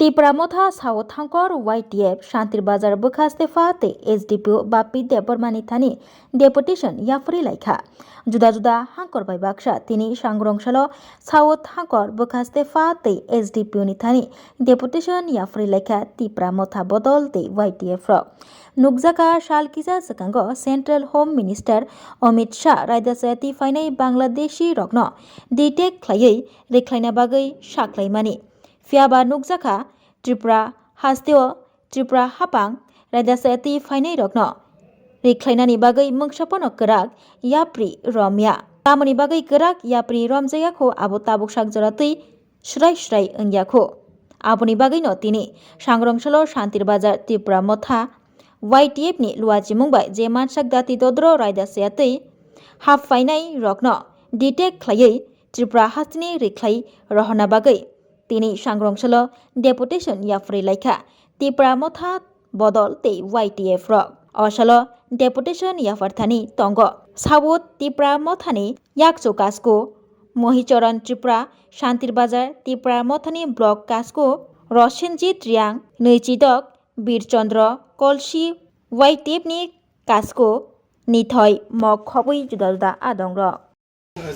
Tipramotha South Hangkor YTF Shantir Bazar Bukhastefa te SDPO Bapi Debormani Thani Deputation Yafri Laikha Juda Hangkor by Baksha Tini Shangrongshalo South Hangkor Bukhastefa te SDPO ni Thani Deputation Yafri Laikha Tipramotha Bodol te YTF Rock Nukzaka Shalkiza Sakango Central Home Minister Amit Shah Raidasayati Fainai Bangladeshi Rokno Ditek Klayai Reklaina Bagai Shaklaimani Fiaba Nukzaka Tripura Hasteo Tripura Hapang Raidasayati Fainai Rokno Reklainani Bagai Mungshapono Kerak Yapri Romya Tamani Bagai Kerak Yapri Romzayako Abo Tabuk Shakjarati Shrai Ungyako Aboni Bagai no Tini Shangrongshalo Shantir Bazar Tripura Motha YTF ni luaji mungbai je mansak dati dodro Raidasayati haf fainai rokno ditek klayai Tripura hastini reklai rohona bagai tini shangrongshalo deputation yafri laikha Tripura Motha bodol te YTF rok awashalo deputation yafarthani tongo sabut Tripura Mothani yakcho kasko Mohichoran Tripura Shantir Bazar Tripura Mothani block kasko Roshinjit Riang Neichidok Birchandra Kolshi YTF ni kasko nithoi mok khobui juda adongrok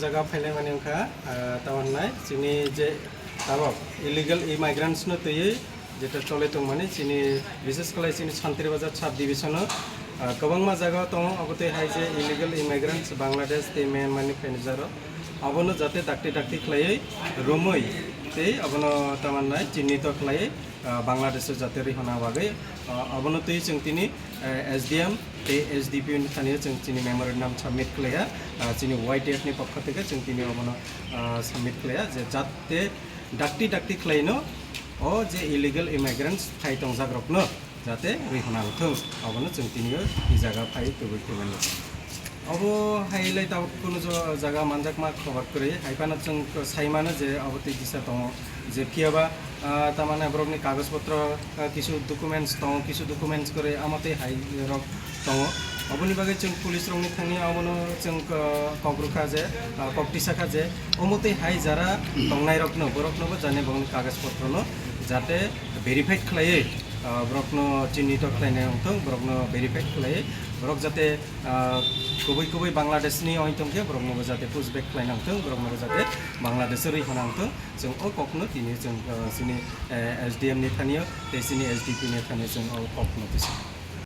jaga faile mane angka tawanai chini je tabok illegal immigrants no tei jeta chole tong mane chini বিশেষ kala chini Shantir Bazar sub division no kobangma jaga tong abote hai je illegal immigrants Bangladesh te Myanmar ni fenjaro abono jate dakti khlai romoi te abono tamanai chini to khlai Bangladesh jate rihona bagai abono tei जों tini SDM te SDP ni thani जों tini memorandum submit khlaya chini YTF ni pakha theke जों tini abono submit khlaya je jate dakti khlaino o je illegal immigrants thai tongjak rokno jate rihona thung abono जों tini ei jaga phai tubui themani abo hailai ta kono jaga manjak ma khobar kore haipana जों saimano je abote disa tong je kiaba tamane brokni কাগজ পত্র কিছু documents করে আমতে high rock তং অবনি বাগে जों police রংনি Thani আমনো जों কগ্রুখা যে কপটি শাখা যে অমতে হাই যারা তংনাই রকনো বরকনবো জানে বংনি কাগজ পত্র ন যাতে ভেরিফাইড খালায়ে ব্রকনো চিহ্নিত খালাইনে হতো ব্রকনো ভেরিফাইড খালায়ে ব্রক যাতে কবই বাংলাদেশনি অইতংকে ব্রকনবো যাতে পুশব্যাক খালাইনা হতো ব্রকনবো যাতে বাংলাদেশের হনা হতো जों ओ कखनो तिनि जों सिनि SDM नि थानियो ते सिनि SDP नि थानियो जों ओ कखनो दिस